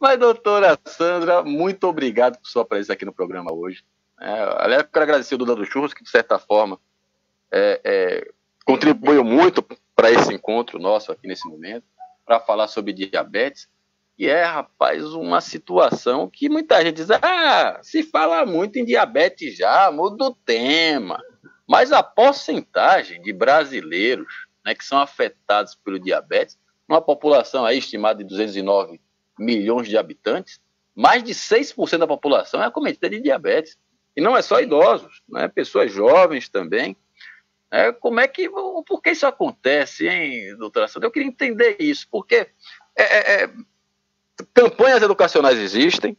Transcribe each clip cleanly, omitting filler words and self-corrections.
Mas, doutora Sandra, muito obrigado por sua presença aqui no programa hoje. Aliás, quero agradecer o Duda do Churros, que, de certa forma, contribuiu muito para esse encontro nosso aqui nesse momento, para falar sobre diabetes. E rapaz, uma situação que muita gente diz, se fala muito em diabetes já, muda o tema. Mas a porcentagem de brasileiros, né, que são afetados pelo diabetes, numa população aí estimada de 209 milhões de habitantes, mais de 6% da população é acometida de diabetes. E não é só idosos, né, pessoas jovens também. Por que isso acontece, hein, doutora Sandra? Eu queria entender isso, porque campanhas educacionais existem,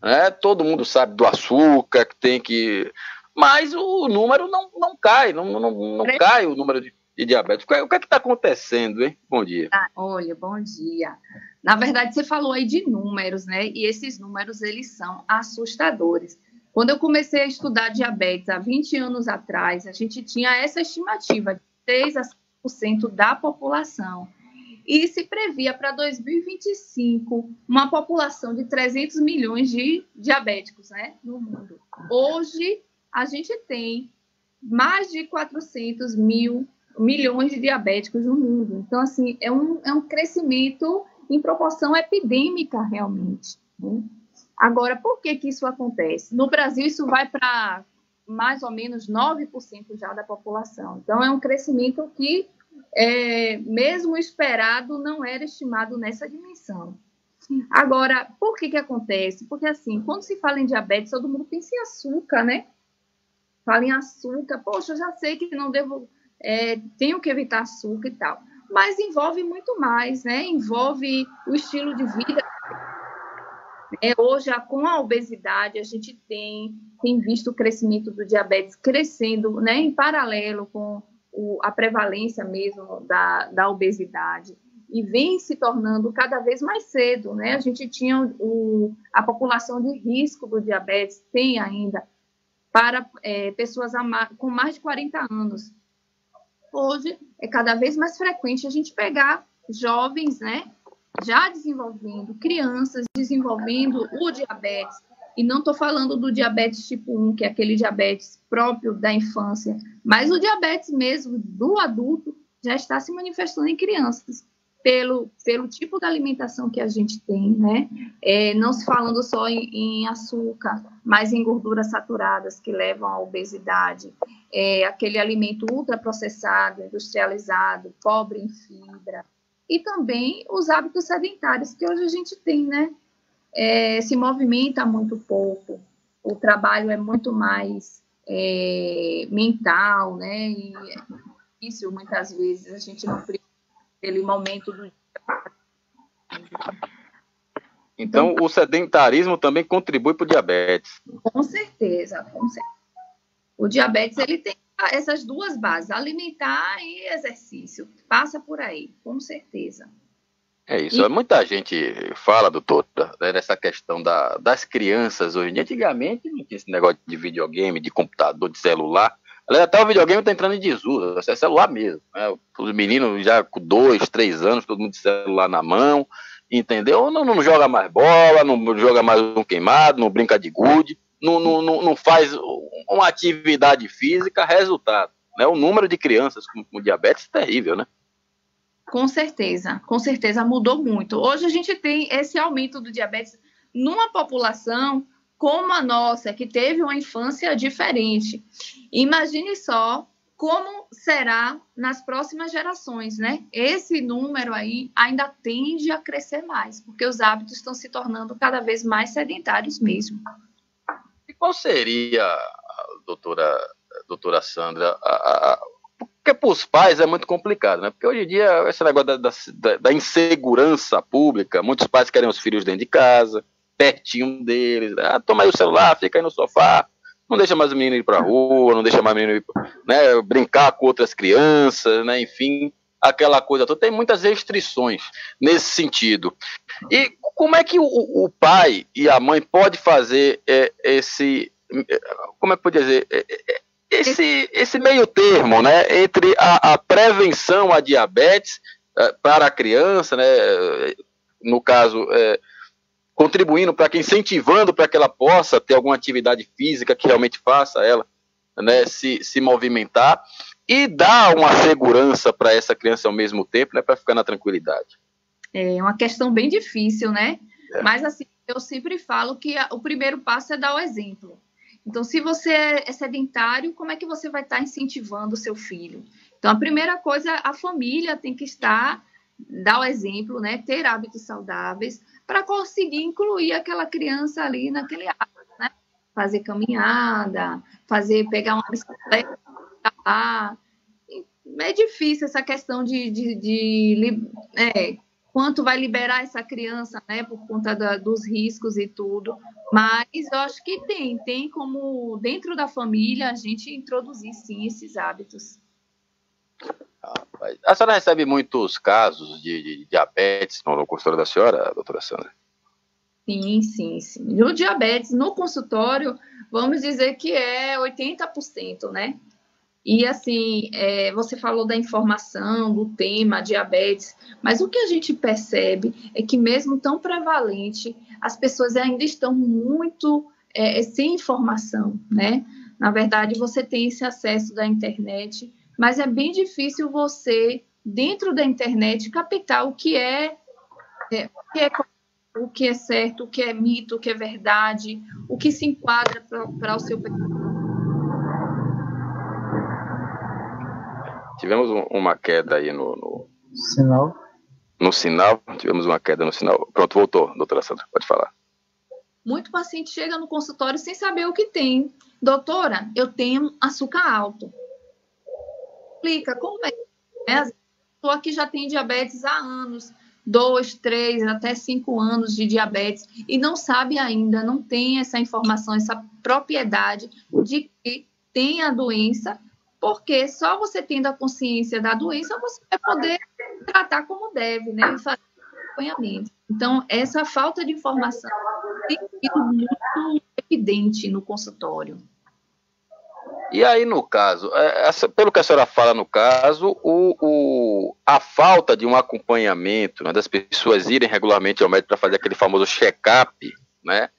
né? Todo mundo sabe do açúcar, que tem que... Mas o número não cai, não cai o número de diabetes. O que é que está acontecendo, hein? Bom dia. Olha, bom dia. Na verdade, você falou aí de números, né? E esses números, eles são assustadores. Quando eu comecei a estudar diabetes há 20 anos atrás, a gente tinha essa estimativa de 3 a 5% da população. E se previa para 2025 uma população de 300 milhões de diabéticos, né, no mundo. Hoje, a gente tem mais de 400 milhões de diabéticos no mundo. Então, assim, é um crescimento em proporção epidêmica, realmente, né? Agora, por que isso acontece? No Brasil, isso vai para mais ou menos 9% já da população. Então, é um crescimento que mesmo esperado, não era estimado nessa dimensão. Agora, por que acontece? Porque, assim, quando se fala em diabetes, todo mundo pensa em açúcar, né? Fala em açúcar, poxa, eu já sei que não devo, tenho que evitar açúcar e tal. Mas envolve muito mais, né? Envolve o estilo de vida. Hoje, com a obesidade, a gente tem visto o crescimento do diabetes crescendo, né, em paralelo com a prevalência mesmo da obesidade, e vem se tornando cada vez mais cedo, né? A gente tinha a população de risco do diabetes, tem ainda, para pessoas com mais de 40 anos. Hoje, é cada vez mais frequente a gente pegar jovens, né, já desenvolvendo, crianças desenvolvendo o diabetes. E não estou falando do diabetes tipo 1, que é aquele diabetes próprio da infância, mas o diabetes mesmo do adulto já está se manifestando em crianças, pelo tipo de alimentação que a gente tem, né? Não se falando só em açúcar, mas em gorduras saturadas que levam à obesidade, aquele alimento ultraprocessado, industrializado, pobre em fibra, e também os hábitos sedentários que hoje a gente tem, né? Se movimenta muito pouco, o trabalho é muito mais mental, né? E é difícil, muitas vezes, a gente não precisa daquele momento do dia. Então, o sedentarismo também contribui para o diabetes. Com certeza, com certeza. O diabetes, ele tem essas duas bases, alimentar e exercício. Passa por aí, com certeza. É isso. Muita gente fala, doutor, dessa questão das crianças hoje em dia. Antigamente não tinha esse negócio de videogame, de computador, de celular. Aliás, até o videogame está entrando em desuso. É celular mesmo, né? Os meninos já com 2, 3 anos, todo mundo de celular na mão, entendeu? Não joga mais bola, não joga mais um queimado, não brinca de gude, não faz uma atividade física, resultado, né? O número de crianças com diabetes é terrível, né? Com certeza mudou muito. Hoje a gente tem esse aumento do diabetes numa população como a nossa, que teve uma infância diferente. Imagine só como será nas próximas gerações, né? Esse número aí ainda tende a crescer mais, porque os hábitos estão se tornando cada vez mais sedentários mesmo. E qual seria, doutora Sandra, porque para os pais é muito complicado, né? Porque hoje em dia, esse negócio da insegurança pública, muitos pais querem os filhos dentro de casa, pertinho deles. Toma aí o celular, fica aí no sofá, não deixa mais o menino ir para a rua, não deixa mais o menino ir, né, brincar com outras crianças, né? Enfim, aquela coisa toda. Tem muitas restrições nesse sentido. E como é que o pai e a mãe podem fazer como é que pode dizer... Esse meio termo, né, entre a prevenção à diabetes para a criança, né, no caso, contribuindo para que, incentivando para que ela possa ter alguma atividade física que realmente faça ela, né, se movimentar e dar uma segurança para essa criança ao mesmo tempo, né, para ficar na tranquilidade. É uma questão bem difícil, né? É. Mas, assim, eu sempre falo que o primeiro passo é dar o exemplo. Então, se você é sedentário, como é que você vai estar incentivando o seu filho? Então, a primeira coisa, a família tem que dar o exemplo, né? Ter hábitos saudáveis para conseguir incluir aquela criança ali naquele hábito, né? Fazer caminhada, pegar uma bicicleta. É difícil essa questão quanto vai liberar essa criança, né, por conta dos riscos e tudo, mas eu acho que tem como, dentro da família, a gente introduzir, sim, esses hábitos. A senhora recebe muitos casos de diabetes no consultório da senhora, doutora Sandra? Sim. No diabetes, no consultório, vamos dizer que é 80%, né? E, assim, você falou da informação, do tema, diabetes, mas o que a gente percebe é que, mesmo tão prevalente, as pessoas ainda estão muito sem informação, né? Na verdade, você tem esse acesso da internet, mas é bem difícil você, dentro da internet, captar o que é certo, o que é mito, o que é verdade, o que se enquadra para o seu perfil. Tivemos uma queda aí no sinal. No sinal, tivemos uma queda no sinal. Pronto, voltou, doutora Sandra, pode falar. Muito paciente chega no consultório sem saber o que tem. Doutora, eu tenho açúcar alto. Explica, como é? A pessoa que já tem diabetes há anos, 2, 3, até 5 anos de diabetes, e não sabe ainda, não tem essa informação, essa propriedade de que tem a doença, porque só você tendo a consciência da doença, você vai poder tratar como deve, né? E fazer acompanhamento. Então, essa falta de informação tem sido muito evidente no consultório. E aí, no caso, pelo que a senhora fala no caso, a falta de um acompanhamento, né, das pessoas irem regularmente ao médico para fazer aquele famoso check-up, né,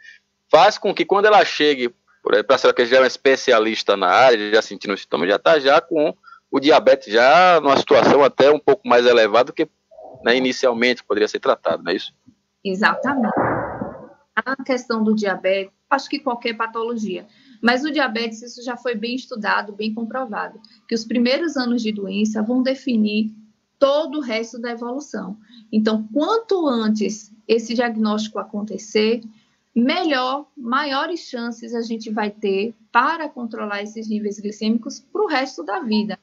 faz com que quando ela chegue, para a senhora que já é uma especialista na área, já sentindo os sintomas, já está já com o diabetes já numa situação até um pouco mais elevada do que, né, inicialmente poderia ser tratado, não é isso? Exatamente. A questão do diabetes, acho que qualquer patologia, mas o diabetes, isso já foi bem estudado, bem comprovado, que os primeiros anos de doença vão definir todo o resto da evolução. Então, quanto antes esse diagnóstico acontecer, melhor, maiores chances a gente vai ter para controlar esses níveis glicêmicos para o resto da vida.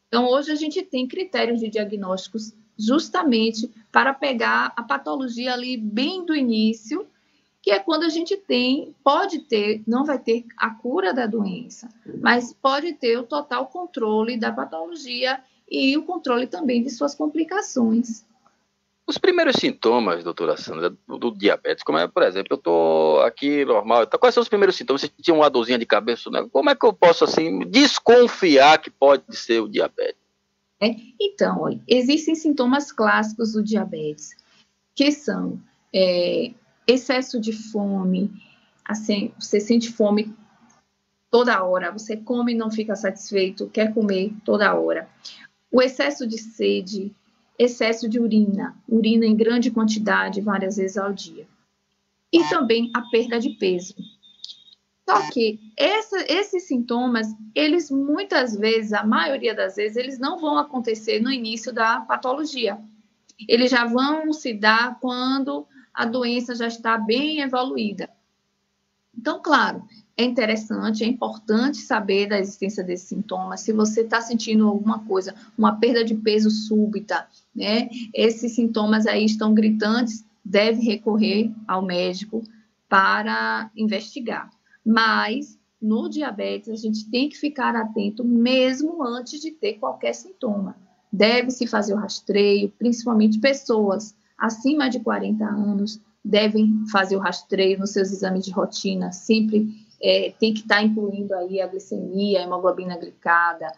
Então, hoje a gente tem critérios de diagnósticos justamente para pegar a patologia ali bem do início, que é quando a gente pode ter, não vai ter a cura da doença, mas pode ter o total controle da patologia e o controle também de suas complicações. Os primeiros sintomas, doutora Sandra, do diabetes, como é, por exemplo, eu estou aqui normal, então, quais são os primeiros sintomas? Você tinha uma dorzinha de cabeça, né? Como é que eu posso, assim, desconfiar que pode ser o diabetes? Então, olha, existem sintomas clássicos do diabetes, que são excesso de fome, assim, você sente fome toda hora, você come e não fica satisfeito, quer comer toda hora. O excesso de sede, excesso de urina em grande quantidade, várias vezes ao dia. E também a perda de peso. Só que esses sintomas, eles muitas vezes, a maioria das vezes, eles não vão acontecer no início da patologia. Eles já vão se dar quando a doença já está bem evoluída. Então, claro, é interessante, é importante saber da existência desses sintomas. Se você está sentindo alguma coisa, uma perda de peso súbita, né? Esses sintomas aí estão gritantes, deve recorrer ao médico para investigar. Mas, no diabetes, a gente tem que ficar atento mesmo antes de ter qualquer sintoma. Deve-se fazer o rastreio, principalmente pessoas acima de 40 anos, devem fazer o rastreio nos seus exames de rotina, sempre tem que estar incluindo aí a glicemia, a hemoglobina glicada,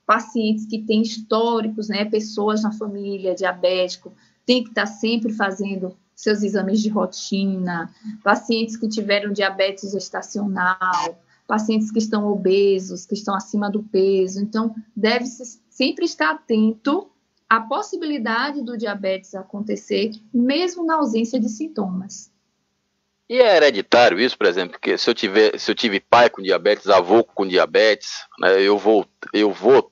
pacientes que têm históricos, né, pessoas na família, diabético, tem que estar sempre fazendo seus exames de rotina, pacientes que tiveram diabetes gestacional, pacientes que estão obesos, que estão acima do peso. Então, deve-se sempre estar atento à possibilidade do diabetes acontecer, mesmo na ausência de sintomas. E é hereditário isso, por exemplo, porque se eu tive pai com diabetes, avô com diabetes, né, eu vou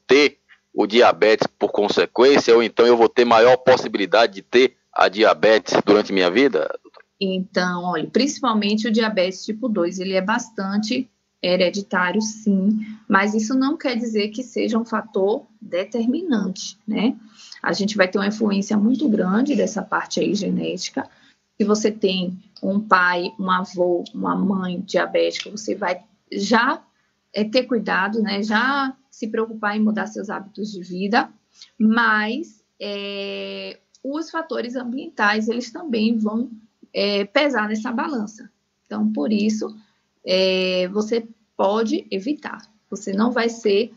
ter o diabetes por consequência, ou então eu vou ter maior possibilidade de ter a diabetes durante minha vida? Então, olha, principalmente o diabetes tipo 2, ele é bastante hereditário, sim, mas isso não quer dizer que seja um fator determinante, né? A gente vai ter uma influência muito grande dessa parte aí genética. Se você tem um pai, um avô, uma mãe diabética, você vai já ter cuidado, né? Já se preocupar em mudar seus hábitos de vida, mas os fatores ambientais, eles também vão pesar nessa balança. Então, por isso, você pode evitar. Você não vai ser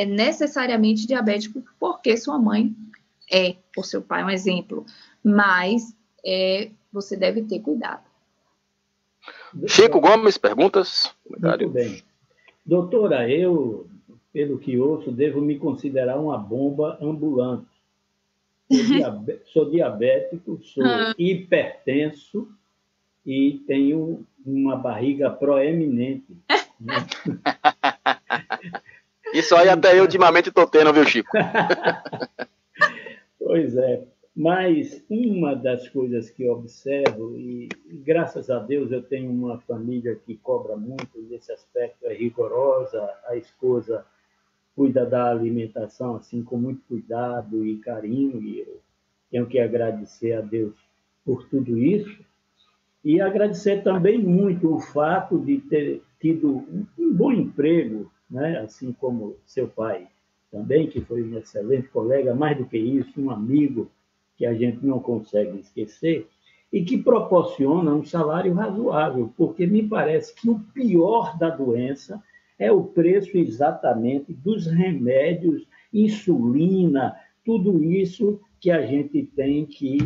necessariamente diabético porque sua mãe ou seu pai é um exemplo, mas você deve ter cuidado. Chico Gomes, perguntas? Muito bem. Doutora, eu, pelo que ouço, devo me considerar uma bomba ambulante. Sou diabético, sou hipertenso e tenho uma barriga proeminente. Né? Isso aí até eu ultimamente estou tendo, viu, Chico? Pois é. Mas uma das coisas que observo, e graças a Deus eu tenho uma família que cobra muito, nesse aspecto é rigorosa, a esposa cuida da alimentação assim com muito cuidado e carinho, e eu tenho que agradecer a Deus por tudo isso, e agradecer também muito o fato de ter tido um bom emprego, né? Assim como seu pai também, que foi um excelente colega, mais do que isso, um amigo, que a gente não consegue esquecer, e que proporciona um salário razoável, porque me parece que o pior da doença é o preço exatamente dos remédios, insulina, tudo isso que a gente tem que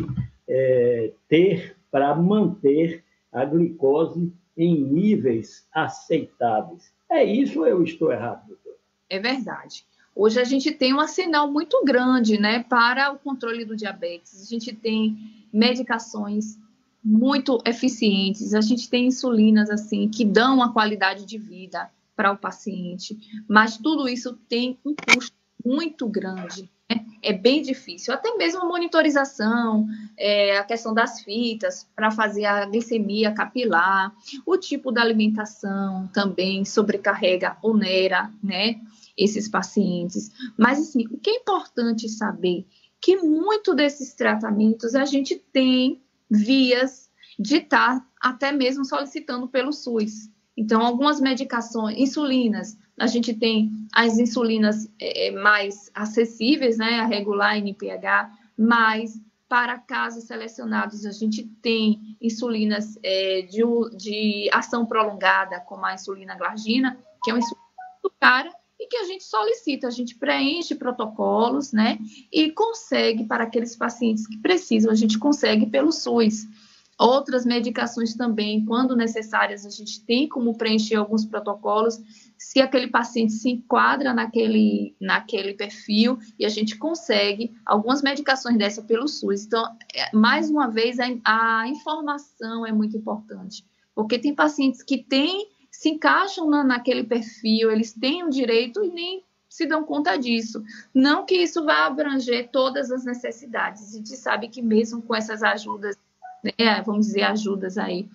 ter para manter a glicose em níveis aceitáveis. É isso ou eu estou errado, doutor? É verdade. Hoje a gente tem um arsenal muito grande, né, para o controle do diabetes. A gente tem medicações muito eficientes, a gente tem insulinas assim que dão uma qualidade de vida para o paciente, mas tudo isso tem um custo muito grande. Né? É bem difícil. Até mesmo a monitorização, a questão das fitas para fazer a glicemia capilar, o tipo da alimentação também sobrecarrega, onera, né? Esses pacientes. Mas, assim, o que é importante saber que muito desses tratamentos a gente tem vias de estar até mesmo solicitando pelo SUS. Então, algumas medicações, insulinas, a gente tem as insulinas mais acessíveis, né, a regular NPH, mas para casos selecionados a gente tem insulinas de ação prolongada, como a insulina glargina, que é uma insulina muito cara, e que a gente solicita, a gente preenche protocolos, né, e consegue, para aqueles pacientes que precisam, a gente consegue pelo SUS. Outras medicações também, quando necessárias, a gente tem como preencher alguns protocolos, se aquele paciente se enquadra naquele perfil, e a gente consegue algumas medicações dessa pelo SUS. Então, mais uma vez, a informação é muito importante, porque tem pacientes que se encaixam naquele perfil, eles têm o direito e nem se dão conta disso. Não que isso vá abranger todas as necessidades. A gente sabe que mesmo com essas ajudas, né, vamos dizer, ajudas aí,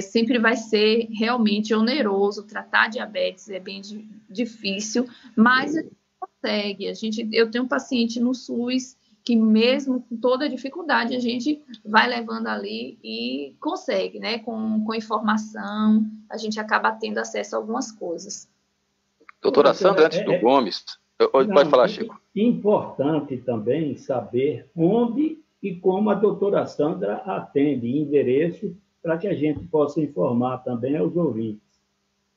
sempre vai ser realmente oneroso. Tratar diabetes é bem difícil, mas a gente consegue. Eu tenho um paciente no SUS que mesmo com toda a dificuldade, a gente vai levando ali e consegue, né? Com informação, a gente acaba tendo acesso a algumas coisas. Doutora Sandra, antes do Gomes, pode falar, Chico. Importante também saber onde e como a doutora Sandra atende, endereço, para que a gente possa informar também aos ouvintes.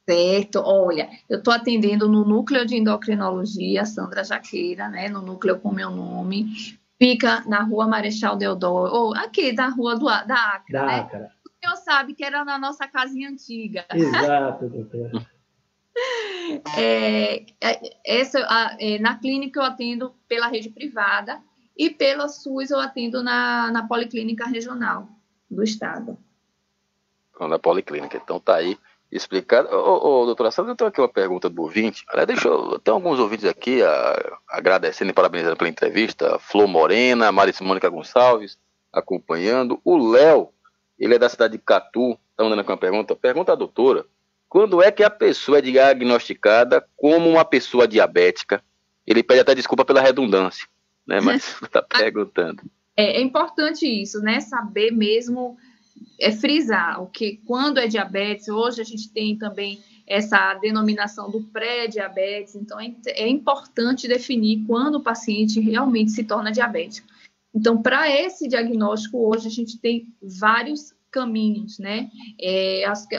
Certo, olha, eu estou atendendo no Núcleo de Endocrinologia, Sandra Jaqueira, né, no núcleo com meu nome. Fica na Rua Marechal Deodoro, ou aqui da Rua da Acra, né? Acra. Eu sabe que era na nossa casinha antiga. Exato, doutora. Na clínica eu atendo pela rede privada e pela SUS eu atendo na Policlínica Regional do Estado. Na Policlínica. Então tá aí explicado. Doutora Sandra, eu tenho aqui uma pergunta do ouvinte. Tem alguns ouvintes aqui agradecendo e parabenizando pela entrevista. Flor Morena, Marice Mônica Gonçalves acompanhando. O Léo, ele é da cidade de Catu, está mandando aqui uma pergunta. Pergunta à doutora: quando é que a pessoa é diagnosticada como uma pessoa diabética? Ele pede até desculpa pela redundância, né? Mas está perguntando. É importante isso, né? Saber mesmo, frisar o que quando é diabetes. Hoje a gente tem também essa denominação do pré-diabetes, então é importante definir quando o paciente realmente se torna diabético. Então, para esse diagnóstico, hoje a gente tem vários caminhos, né?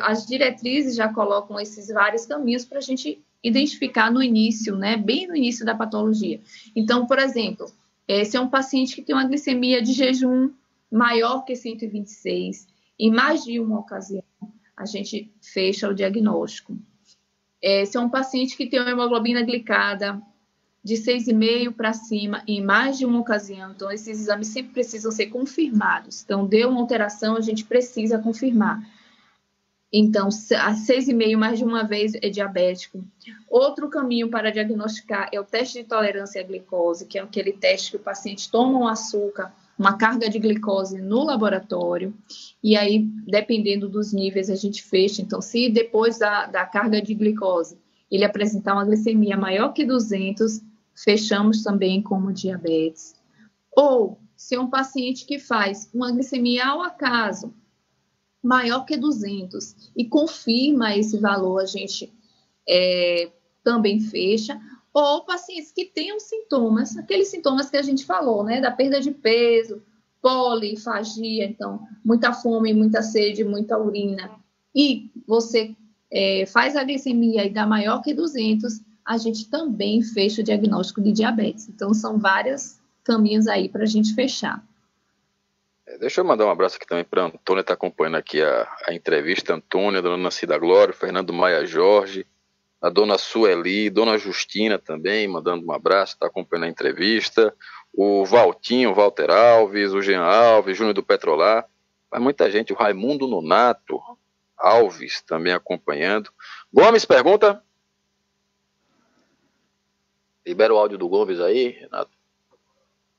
As diretrizes já colocam esses vários caminhos para a gente identificar no início, né? Bem no início da patologia. Então, por exemplo, se é um paciente que tem uma glicemia de jejum maior que 126, em mais de uma ocasião, a gente fecha o diagnóstico. Se é um paciente que tem uma hemoglobina glicada de 6,5 para cima, em mais de uma ocasião, então esses exames sempre precisam ser confirmados. Então, deu uma alteração, a gente precisa confirmar. Então, a 6,5 mais de uma vez é diabético. Outro caminho para diagnosticar é o teste de tolerância à glicose, que é aquele teste que o paciente toma um açúcar, uma carga de glicose no laboratório, e aí, dependendo dos níveis, a gente fecha. Então, se depois da carga de glicose ele apresentar uma glicemia maior que 200, fechamos também como diabetes. Ou, se é um paciente que faz uma glicemia ao acaso, maior que 200, e confirma esse valor, a gente também fecha. Ou pacientes que tenham sintomas, aqueles sintomas que a gente falou, né, da perda de peso, polifagia, então, muita fome, muita sede, muita urina, e você faz a glicemia e dá maior que 200, a gente também fecha o diagnóstico de diabetes. Então, são vários caminhos aí para a gente fechar. Deixa eu mandar um abraço aqui também para a Antônia, está acompanhando aqui a entrevista. Antônia, dona Nancy da Glória, Fernando Maia Jorge, a dona Sueli, dona Justina também, mandando um abraço, está acompanhando a entrevista. O Valtinho, Walter Alves, o Jean Alves, Júnior do Petrolar, mas muita gente, o Raimundo Nonato Alves também acompanhando. Gomes pergunta. Libera o áudio do Gomes aí, Renato.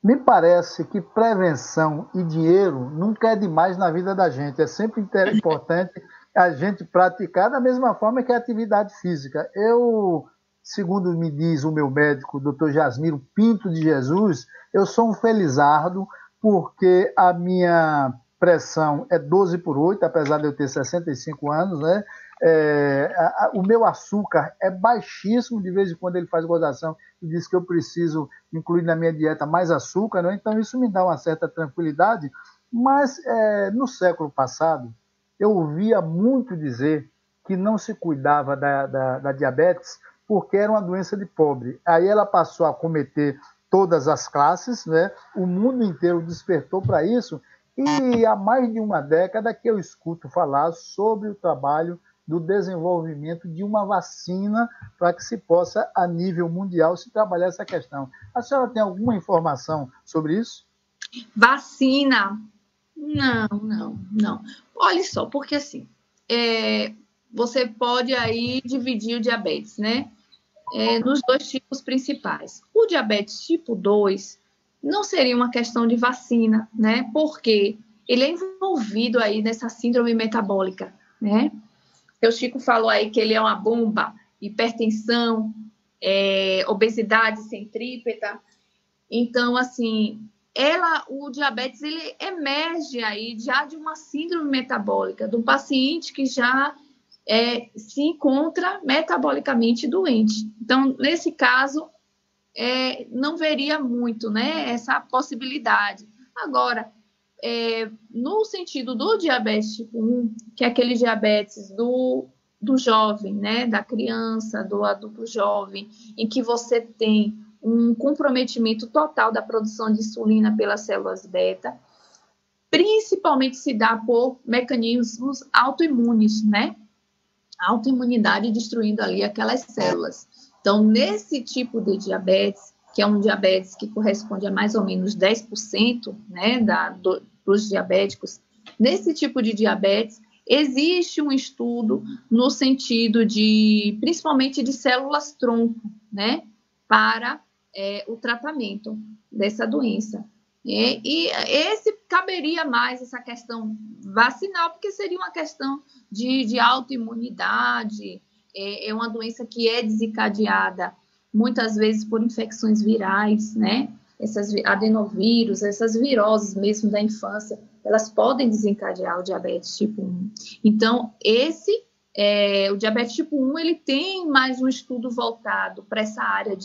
Me parece que prevenção e dinheiro nunca é demais na vida da gente. É sempre importante a gente praticar da mesma forma que a atividade física. Eu, segundo me diz o meu médico, o Dr. Jasmiro Pinto de Jesus, eu sou um felizardo porque a minha pressão é 12/8, apesar de eu ter 65 anos, né? O meu açúcar é baixíssimo, de vez em quando ele faz gozação e diz que eu preciso incluir na minha dieta mais açúcar, né? Então isso me dá uma certa tranquilidade, mas no século passado eu ouvia muito dizer que não se cuidava da diabetes porque era uma doença de pobre. Aí ela passou a acometer todas as classes, né? O mundo inteiro despertou para isso, e há mais de uma década que eu escuto falar sobre o trabalho do desenvolvimento de uma vacina para que se possa, a nível mundial, se trabalhar essa questão. A senhora tem alguma informação sobre isso? Vacina? Não. Olha só, porque assim, você pode aí dividir o diabetes, né? Nos dois tipos principais. O diabetes tipo 2 não seria uma questão de vacina, né? Porque ele é envolvido aí nessa síndrome metabólica, né? O Chico falou aí que ele é uma bomba, hipertensão, obesidade centrípeta. Então, assim, o diabetes, ele emerge aí já de uma síndrome metabólica, do paciente que já se encontra metabolicamente doente. Então, nesse caso, não veria muito, né, essa possibilidade. Agora, no sentido do diabetes tipo 1, que é aquele diabetes do jovem, né, da criança, do adulto jovem, em que você tem um comprometimento total da produção de insulina pelas células beta, principalmente se dá por mecanismos autoimunes, né? Autoimunidade destruindo ali aquelas células. Então, nesse tipo de diabetes, que é um diabetes que corresponde a mais ou menos 10%, né, dos diabéticos, nesse tipo de diabetes, existe um estudo no sentido de, principalmente de células-tronco, né, para o tratamento dessa doença. E esse caberia mais essa questão vacinal, porque seria uma questão de autoimunidade, é uma doença que é desencadeada muitas vezes por infecções virais, né? Essas adenovírus, essas viroses mesmo da infância, elas podem desencadear o diabetes tipo 1. Então, o diabetes tipo 1, ele tem mais um estudo voltado para essa área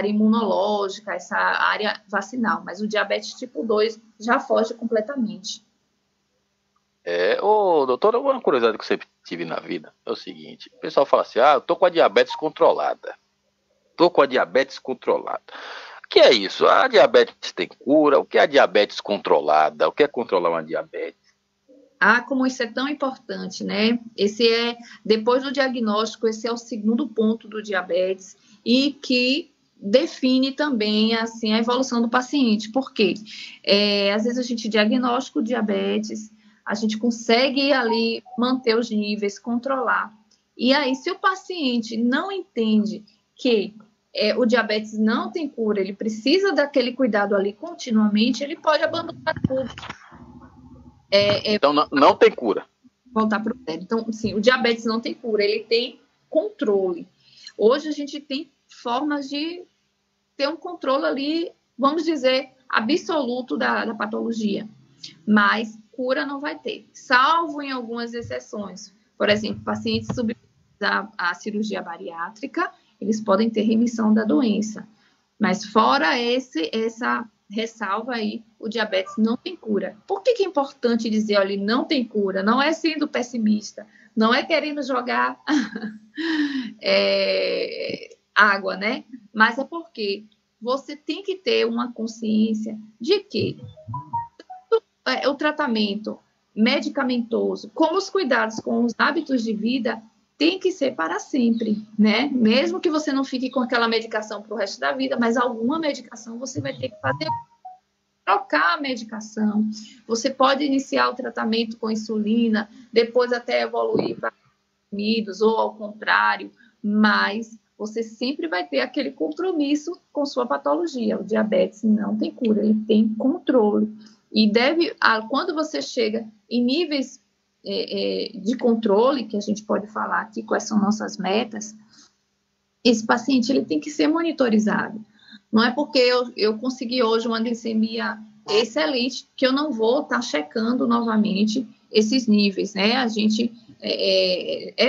imunológica, essa área vacinal, mas o diabetes tipo 2 já foge completamente. Doutora, uma curiosidade que eu sempre tive na vida é o seguinte: o pessoal fala assim, eu tô com a diabetes controlada. O que é isso? A diabetes tem cura? O que é a diabetes controlada? O que é controlar uma diabetes? Como isso é tão importante, né? Depois do diagnóstico, esse é o segundo ponto do diabetes e que define também, assim, a evolução do paciente. Por quê? Às vezes a gente diagnostica o diabetes, a gente consegue ali manter os níveis, controlar. E aí, se o paciente não entende que o diabetes não tem cura, ele precisa daquele cuidado ali continuamente, ele pode abandonar tudo. Então, não tem cura. Voltar para o zero. Então, sim, o diabetes não tem cura, ele tem controle. Hoje a gente tem formas de ter um controle ali, vamos dizer, absoluto da patologia. Mas cura não vai ter, salvo em algumas exceções. Por exemplo, pacientes submetidos à cirurgia bariátrica, eles podem ter remissão da doença. Mas fora essa ressalva aí, o diabetes não tem cura. Por que é importante dizer, olha, não tem cura? Não é sendo pessimista, não é querendo jogar água, né? Mas é porque você tem que ter uma consciência de que o tratamento medicamentoso, como os cuidados com os hábitos de vida, tem que ser para sempre, né? Mesmo que você não fique com aquela medicação para o resto da vida, mas alguma medicação você vai ter que fazer, trocar a medicação. Você pode iniciar o tratamento com insulina, depois até evoluir para comprimidos, ou ao contrário, mas você sempre vai ter aquele compromisso com sua patologia. O diabetes não tem cura, ele tem controle. E quando você chega em níveis de controle, que a gente pode falar aqui quais são nossas metas, esse paciente ele tem que ser monitorizado. Não é porque eu consegui hoje uma glicemia excelente que eu não vou estar checando novamente esses níveis, né? A gente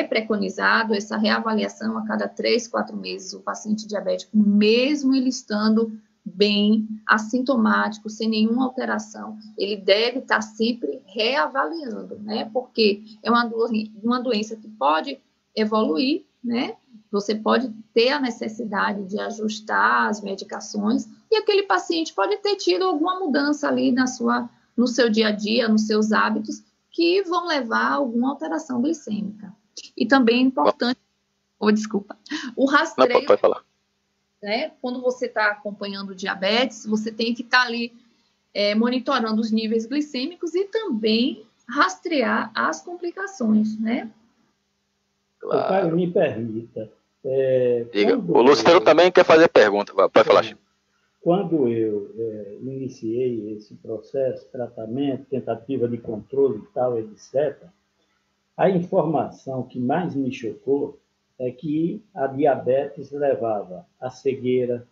preconizado essa reavaliação a cada 3, 4 meses, o paciente diabético, mesmo ele estando bem, assintomático, sem nenhuma alteração, ele deve estar sempre reavaliando, né? Porque é uma doença que pode evoluir, né? Você pode ter a necessidade de ajustar as medicações e aquele paciente pode ter tido alguma mudança ali no seu dia a dia, nos seus hábitos, que vão levar a alguma alteração glicêmica. E também é importante, o rastreio. Não, pode falar. Né? Quando você está acompanhando o diabetes, você tem que estar ali monitorando os níveis glicêmicos e também rastrear as complicações, né? Claro. Caio, me permita. Diga, o Luciano também quer fazer pergunta. Pode falar, Chico. Quando eu iniciei esse processo, tratamento, tentativa de controle e tal, etc., a informação que mais me chocou é que a diabetes levava a cegueira,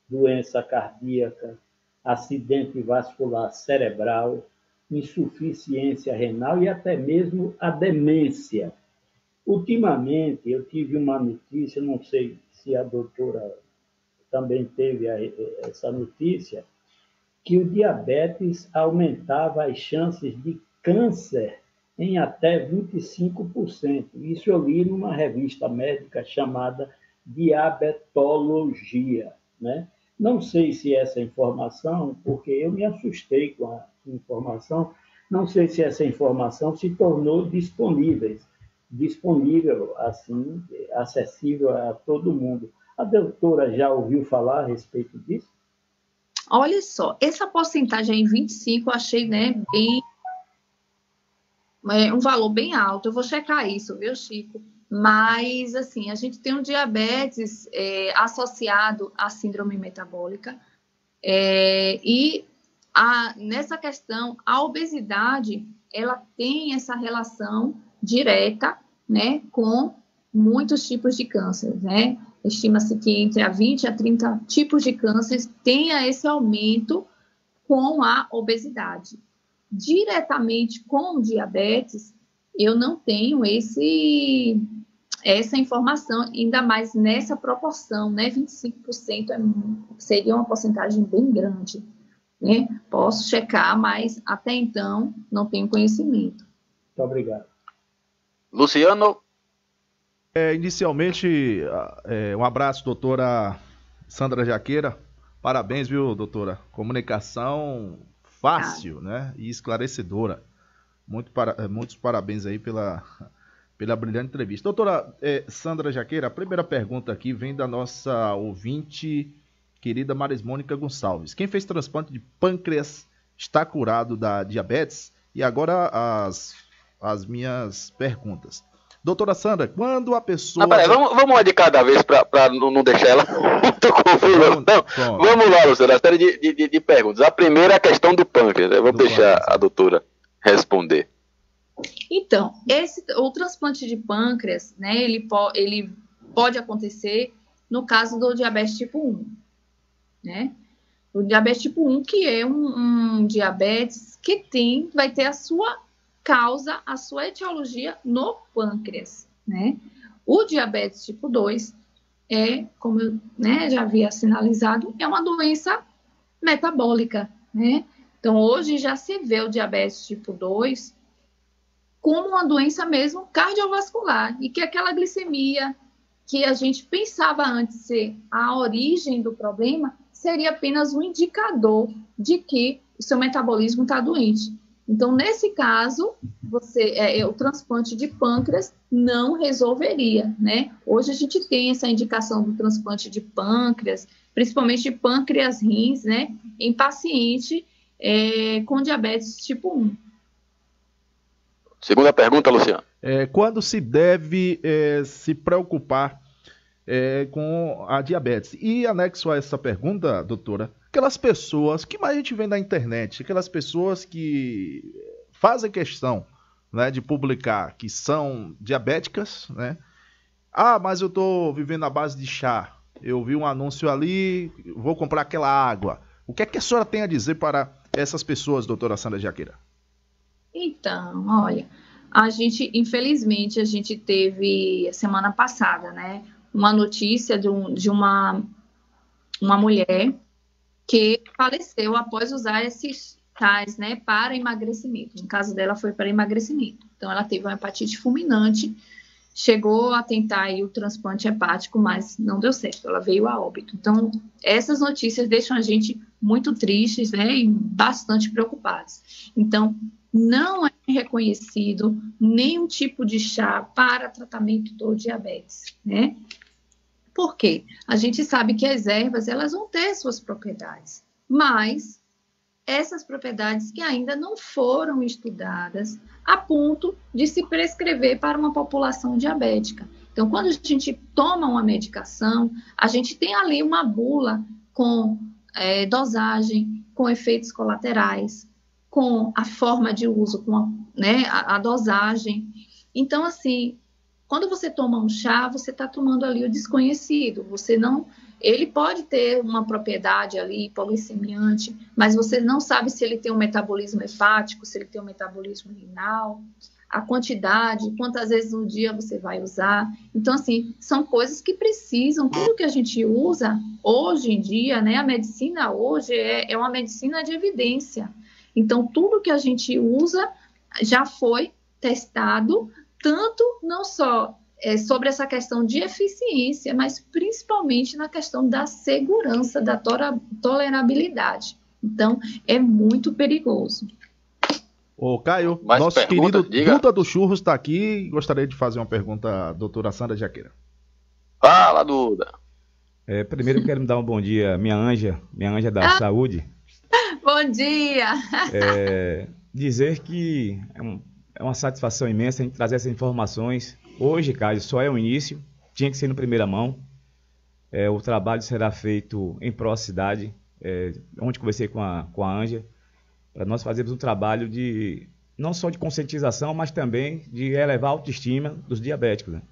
doença cardíaca, acidente vascular cerebral, insuficiência renal e até mesmo a demência. Ultimamente, eu tive uma notícia, não sei se a doutora também teve essa notícia, que o diabetes aumentava as chances de câncer em até 25%. Isso eu li numa revista médica chamada diabetologia, né? Não sei se essa informação, porque eu me assustei com a informação, não sei se essa informação se tornou disponível, assim, acessível a todo mundo. A doutora já ouviu falar a respeito disso? Olha só, essa porcentagem aí, 25, eu achei, né, um valor bem alto. Eu vou checar isso, viu, Chico? Mas, assim, a gente tem um diabetes associado à síndrome metabólica e nessa questão, a obesidade, ela tem essa relação direta, né, com muitos tipos de câncer, né? Estima-se que entre 20 a 30 tipos de cânceres tenha esse aumento com a obesidade. Diretamente com o diabetes, eu não tenho essa informação, ainda mais nessa proporção, né? 25% seria uma porcentagem bem grande, né? Posso checar, mas até então não tenho conhecimento. Muito obrigado. Luciano? Inicialmente, um abraço, doutora Sandra Jaqueira. Parabéns, viu, doutora? Comunicação fácil, né? E esclarecedora. Muitos parabéns aí pela brilhante entrevista. Doutora Sandra Jaqueira, a primeira pergunta aqui vem da nossa ouvinte querida Marismônica Gonçalves. Quem fez transplante de pâncreas está curado da diabetes? E agora as minhas perguntas. Doutora Sandra, quando a pessoa... Peraí, vamos uma de cada vez para não deixar ela muito confusa. Vamos lá, Luciana, a série de perguntas. A primeira é a questão do pâncreas. Vamos deixar a doutora responder. Então, o transplante de pâncreas, né, ele pode acontecer no caso do diabetes tipo 1, né? O diabetes tipo 1, que é um diabetes que vai ter a sua causa, a sua etiologia no pâncreas, né? O diabetes tipo 2 como eu, né, já havia sinalizado, é uma doença metabólica, né? Então, hoje já se vê o diabetes tipo 2 como uma doença mesmo cardiovascular, e que aquela glicemia que a gente pensava antes ser a origem do problema seria apenas um indicador de que o seu metabolismo está doente. Então, nesse caso, o transplante de pâncreas não resolveria, né? Hoje a gente tem essa indicação do transplante de pâncreas, principalmente de pâncreas rins, né? Em paciente com diabetes tipo 1. Segunda pergunta, Luciano. Quando se deve se preocupar com a diabetes? E anexo a essa pergunta, doutora, aquelas pessoas que mais a gente vê na internet, aquelas pessoas que fazem questão, né, de publicar que são diabéticas, né? Mas eu estou vivendo à base de chá. Eu vi um anúncio ali, vou comprar aquela água. O que é que a senhora tem a dizer para essas pessoas, doutora Sandra Jaqueira? Então, olha, infelizmente, a gente teve, semana passada, né, uma notícia de uma mulher que faleceu após usar esses tais, né, para emagrecimento. No caso dela, foi para emagrecimento. Então, ela teve uma hepatite fulminante, chegou a tentar aí o transplante hepático, mas não deu certo, ela veio a óbito. Então, essas notícias deixam a gente muito tristes, né, e bastante preocupados. Então, não é reconhecido nenhum tipo de chá para tratamento do diabetes, né? Por quê? A gente sabe que as ervas, elas vão ter suas propriedades, mas essas propriedades que ainda não foram estudadas a ponto de se prescrever para uma população diabética. Então, quando a gente toma uma medicação, a gente tem ali uma bula com dosagem, com efeitos colaterais, com a forma de uso, com a dosagem. Então, assim, quando você toma um chá, você está tomando ali o desconhecido. Ele pode ter uma propriedade ali hipoglicemiante, mas você não sabe se ele tem um metabolismo hepático, se ele tem um metabolismo renal, a quantidade, quantas vezes no dia você vai usar. Então, assim, são coisas que precisam, tudo que a gente usa hoje em dia, né? A medicina hoje é uma medicina de evidência. Então, tudo que a gente usa já foi testado, tanto não só sobre essa questão de eficiência, mas principalmente na questão da segurança, da tolerabilidade. Então, é muito perigoso. Ô, Caio, Mais nosso pergunta? querido Diga. Duda do Churros está aqui e gostaria de fazer uma pergunta à doutora Sandra Jaqueira. Fala, Duda. Primeiro eu quero me dar um bom dia, minha anja da saúde. Bom dia! Dizer que é uma satisfação imensa a gente trazer essas informações. Hoje, Caio, só é o início, tinha que ser no primeira mão. O trabalho será feito em pró cidade, onde conversei com a Anja, para nós fazermos um trabalho não só de conscientização, mas também de elevar a autoestima dos diabéticos, né?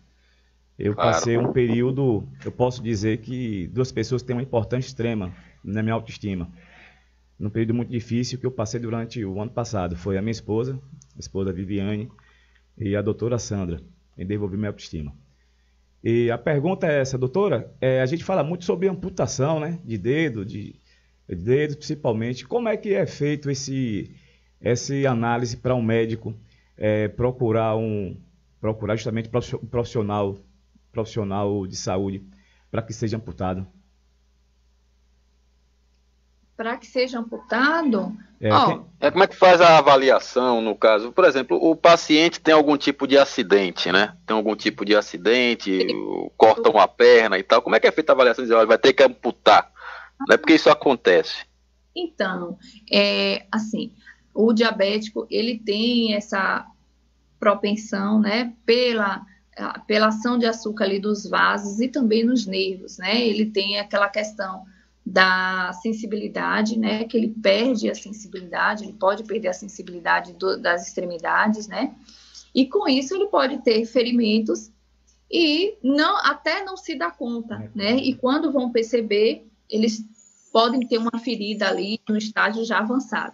Eu passei um período, eu posso dizer que 2 pessoas têm uma importância extrema na minha autoestima. Num período muito difícil que eu passei durante o ano passado. Foi a minha esposa, a esposa Viviane, e a doutora Sandra, em devolver minha autoestima. E a pergunta é essa, doutora, a gente fala muito sobre amputação, né, de dedo, principalmente. Como é que é feito essa análise para um médico procurar justamente um profissional de saúde para que seja amputado? Para que seja amputado? Como é que faz a avaliação, no caso? Por exemplo, o paciente tem algum tipo de acidente, né? Tem algum tipo de acidente, cortam a perna e tal. Como é que é feita a avaliação? Dizer, vai ter que amputar. Não é porque isso acontece. Então, assim, o diabético, ele tem essa propensão, né, pela ação de açúcar ali dos vasos e também nos nervos, né? Ele tem aquela questão da sensibilidade, né, que ele perde a sensibilidade, ele pode perder a sensibilidade das extremidades, né, e com isso ele pode ter ferimentos e até não se dar conta, né, e quando vão perceber, eles podem ter uma ferida ali no estágio já avançado.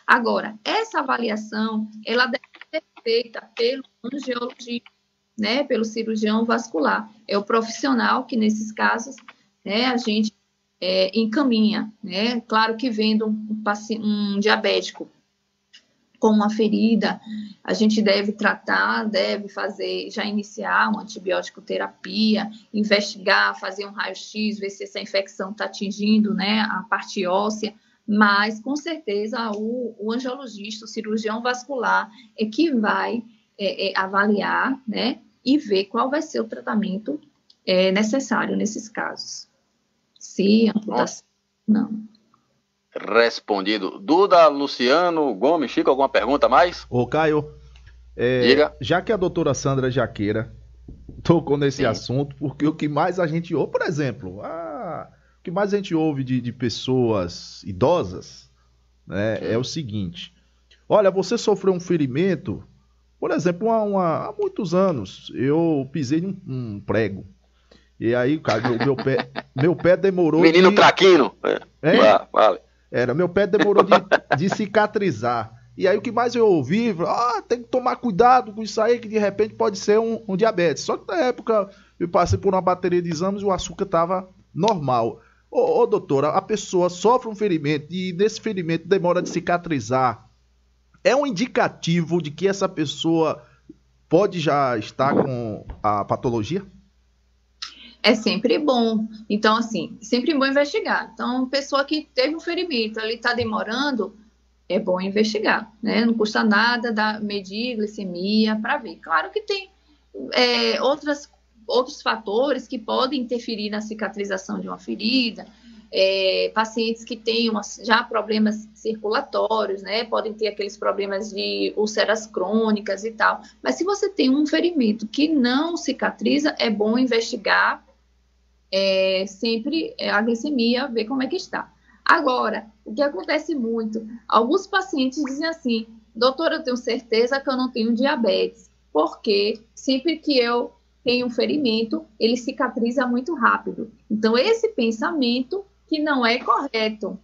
Agora, essa avaliação, ela deve ser feita pelo angiologista, né, pelo cirurgião vascular, é o profissional que nesses casos, né, a gente encaminha, né? Claro que vendo um diabético com uma ferida, a gente deve tratar, já iniciar uma antibiótico terapia, investigar, fazer um raio-x, ver se essa infecção está atingindo, né, a parte óssea, mas com certeza o angiologista, o cirurgião vascular é que vai avaliar, né, e ver qual vai ser o tratamento necessário nesses casos. Se amputação, não. Respondido. Duda, Luciano, Gomes, Chico, alguma pergunta a mais? Ô, Caio, Diga. já que a doutora Sandra Jaqueira tocou nesse assunto, porque o que mais a gente ouve, por exemplo, o que mais a gente ouve de pessoas idosas, né, é o seguinte: olha, você sofreu um ferimento, por exemplo, há muitos anos, eu pisei num prego. E aí, cara, meu pé demorou. Menino traquino. Vale. Meu pé demorou de cicatrizar. E aí o que mais eu ouvi, tem que tomar cuidado com isso aí, que de repente pode ser um diabetes. Só que na época eu passei por uma bateria de exames e o açúcar estava normal. Ô, doutora, a pessoa sofre um ferimento e nesse ferimento demora de cicatrizar. É um indicativo de que essa pessoa pode já estar com a patologia? É sempre bom. Então, assim, sempre bom investigar. Então, pessoa que teve um ferimento, ele está demorando, é bom investigar, né? Não custa nada medir glicemia para ver. Claro que tem outros fatores que podem interferir na cicatrização de uma ferida. Pacientes que têm já problemas circulatórios, né? Podem ter aqueles problemas de úlceras crônicas e tal. Mas se você tem um ferimento que não cicatriza, é bom investigar sempre a glicemia, ver como é que está. Agora, o que acontece muito, alguns pacientes dizem assim: doutora, eu tenho certeza que eu não tenho diabetes, porque sempre que eu tenho um ferimento, ele cicatriza muito rápido. Então, esse pensamento que não é correto.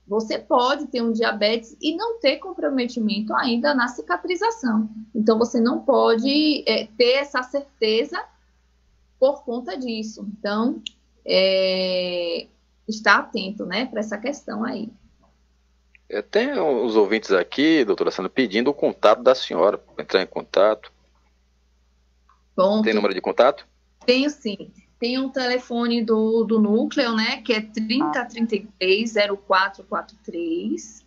Você pode ter um diabetes e não ter comprometimento ainda na cicatrização. Então, você não pode ter essa certeza por conta disso. Então, está atento, né, para essa questão aí. Eu tenho os ouvintes aqui, doutora Sandra, pedindo o contato da senhora, para entrar em contato. Bom, Tem número de contato? tenho sim. Tem um telefone do núcleo, né, que é 3033-0443.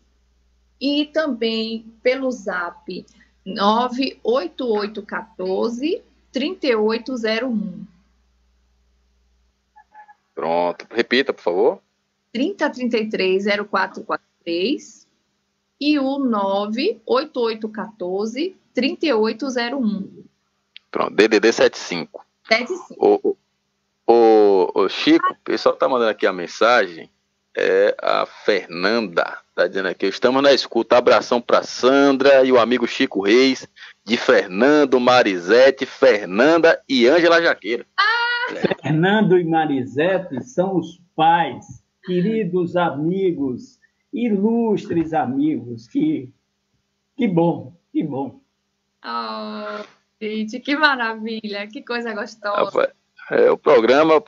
E também pelo zap 98814-3801. Pronto. Repita, por favor. 3033-0443 e o 98814-3801. Pronto. DDD 75. 75. Ô, Chico, o pessoal tá mandando aqui a mensagem. É a Fernanda. Tá dizendo aqui, estamos na escuta. Abração para Sandra e o amigo Chico Reis, de Fernando, Marisete, Fernanda e Ângela Jaqueira. Fernando e Marisete são os pais, queridos amigos, ilustres amigos. Que bom, que bom. Oh, gente, que maravilha, que coisa gostosa. Rapaz, o programa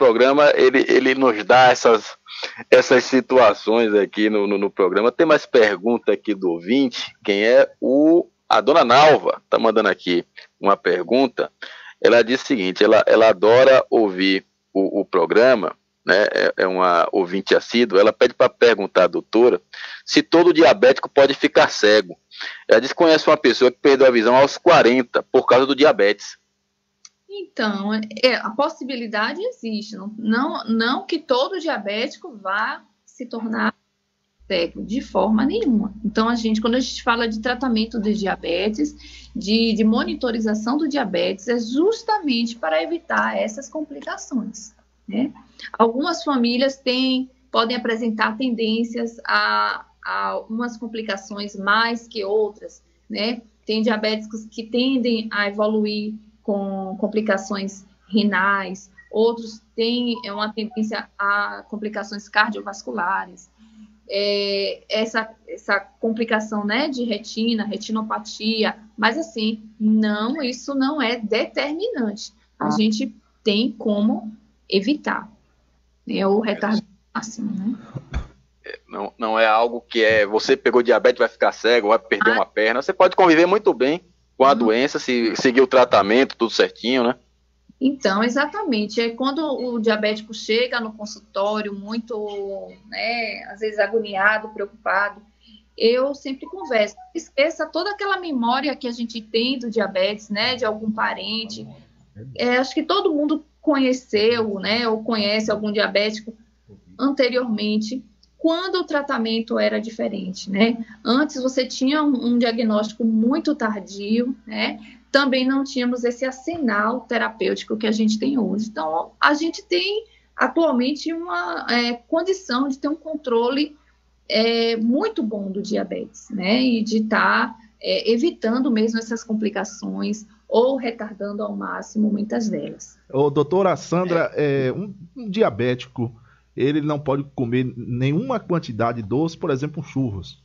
ele nos dá essas situações aqui no programa. Tem mais pergunta aqui do ouvinte. Quem é? A dona Nalva tá mandando aqui uma pergunta. Ela diz o seguinte, ela adora ouvir o programa, né? É uma ouvinte assídua. Ela pede para perguntar à doutora se todo diabético pode ficar cego. Ela diz que conhece uma pessoa que perdeu a visão aos 40 por causa do diabetes. Então, a possibilidade existe. Não que todo diabético vá se tornar cego, de forma nenhuma. Então, quando a gente fala de tratamento de diabetes, de monitorização do diabetes, é justamente para evitar essas complicações, né? Algumas famílias podem apresentar tendências a umas complicações mais que outras, né? Tem diabéticos que tendem a evoluir com complicações renais, outros têm uma tendência a complicações cardiovasculares. Essa complicação, né, de retinopatia, mas assim, isso não é determinante. A gente tem como evitar, né, o retardo máximo, né? Não é algo que você pegou diabetes, vai ficar cego, vai perder uma perna. Você pode conviver muito bem com a doença, se seguir o tratamento, tudo certinho, né? Então, exatamente. É quando o diabético chega no consultório muito, né, às vezes agoniado, preocupado, eu sempre converso. Esqueça toda aquela memória que a gente tem do diabetes, né, de algum parente. Acho que todo mundo conheceu, né, ou conhece algum diabético anteriormente, quando o tratamento era diferente, né? Antes você tinha um diagnóstico muito tardio, né? Também não tínhamos esse arsenal terapêutico que a gente tem hoje. Então, a gente tem atualmente uma condição de ter um controle muito bom do diabetes, né? E de estar evitando mesmo essas complicações ou retardando ao máximo muitas delas. Doutora Sandra, um diabético, ele não pode comer nenhuma quantidade de doce, por exemplo, churros.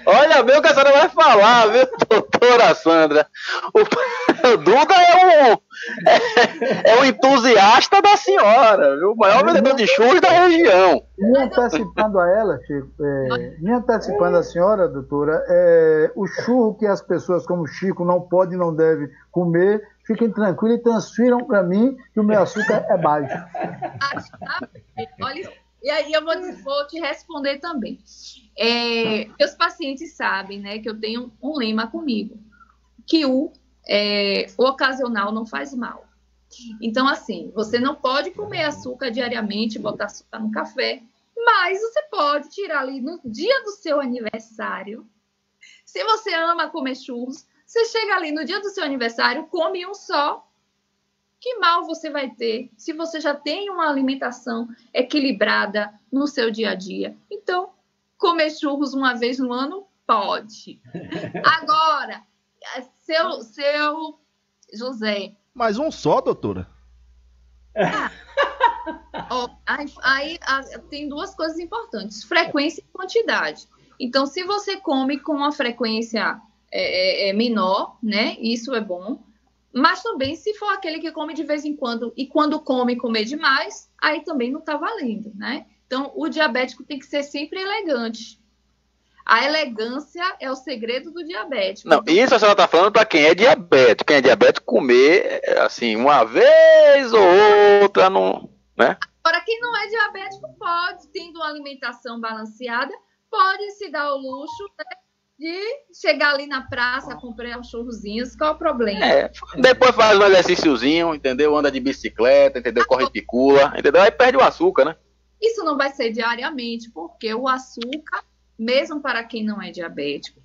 Olha bem o que a senhora vai falar, viu, doutora Sandra? O Duda é um entusiasta da senhora, viu? O maior vendedor de churros da região. Me antecipando a ela, Chico, me antecipando a senhora, doutora, o churro que as pessoas como Chico não podem e não devem comer, fiquem tranquilos e transfiram para mim que o meu açúcar é baixo. Olha, e aí eu vou te responder também. Meus pacientes sabem, né, que eu tenho um lema comigo, que o ocasional não faz mal. Então, assim, você não pode comer açúcar diariamente, botar açúcar no café, mas você pode tirar ali no dia do seu aniversário. Se você ama comer churros, você chega ali no dia do seu aniversário, come um só. Que mal você vai ter se você já tem uma alimentação equilibrada no seu dia a dia? Então, comer churros uma vez no ano, pode. Agora, seu José... Mas um só, doutora? Aí tem duas coisas importantes: frequência e quantidade. Então, se você come com uma frequência menor, né? Isso é bom. Mas também, se for aquele que come de vez em quando e quando comer demais, aí também não está valendo, né? Então, o diabético tem que ser sempre elegante. A elegância é o segredo do diabético. Não, isso a senhora está falando para quem é diabético. Quem é diabético comer, assim, uma vez ou outra, não, né? Agora, quem não é diabético pode, tendo uma alimentação balanceada, pode se dar o luxo, né, de chegar ali na praça, comprar uns churrozinhos. Qual o problema? Depois faz um exercíciozinho, entendeu? Anda de bicicleta, entendeu? Corre e picula, entendeu? Aí perde o açúcar, né? Isso não vai ser diariamente, porque o açúcar, mesmo para quem não é diabético,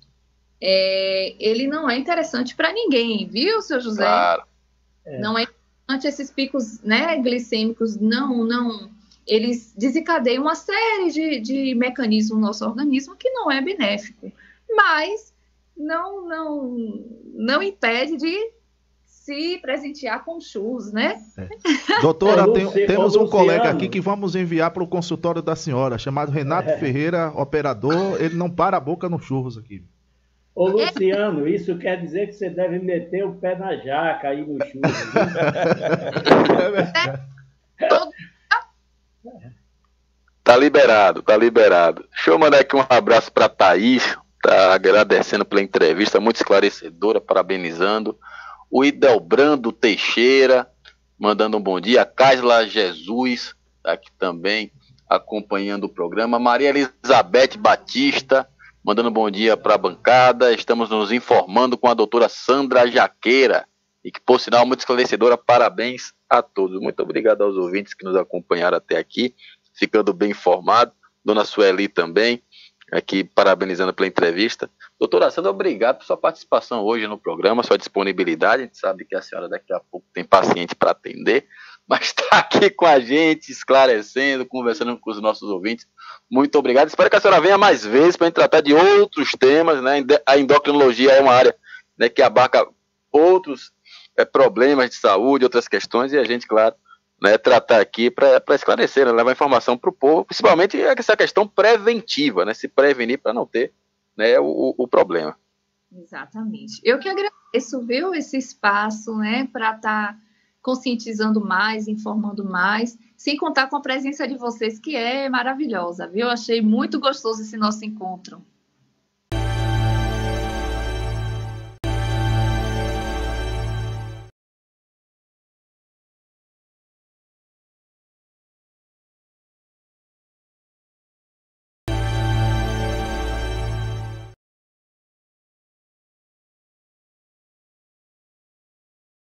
ele não é interessante para ninguém, viu, seu José? Claro. Não é interessante esses picos, né, glicêmicos, não. Eles desencadeiam uma série de mecanismos no nosso organismo que não é benéfico, mas não impede de se presentear com churros, né? Doutora, temos um colega aqui que vamos enviar para o consultório da senhora, chamado Renato Ferreira, operador. Ele não para a boca no churros aqui. Ô, Luciano, isso quer dizer que você deve meter o pé na jaca aí no churros. Tá liberado, tá liberado. Deixa eu mandar aqui um abraço para Thaís, tá agradecendo pela entrevista, muito esclarecedora, parabenizando. O Idelbrando Teixeira, mandando um bom dia. Kaisla Jesus, tá aqui também, acompanhando o programa. Maria Elizabeth Batista, mandando um bom dia para a bancada. Estamos nos informando com a doutora Sandra Jaqueira, e que, por sinal, muito esclarecedora. Parabéns a todos. Muito obrigado aos ouvintes que nos acompanharam até aqui, ficando bem informado. Dona Sueli também, aqui parabenizando pela entrevista. Doutora Sandra, obrigado por sua participação hoje no programa, sua disponibilidade. A gente sabe que a senhora daqui a pouco tem paciente para atender, mas está aqui com a gente, esclarecendo, conversando com os nossos ouvintes. Muito obrigado. Espero que a senhora venha mais vezes para a gente tratar de outros temas, né? A endocrinologia é uma área, né, que abarca outros problemas de saúde, outras questões, e a gente, claro, né, tratar aqui para esclarecer, né, levar informação para o povo, principalmente essa questão preventiva, né, se prevenir para não ter, né, o problema. Exatamente. Eu que agradeço, viu, esse espaço, né, para estar conscientizando mais, informando mais, sem contar com a presença de vocês, que é maravilhosa, viu? Achei muito gostoso esse nosso encontro.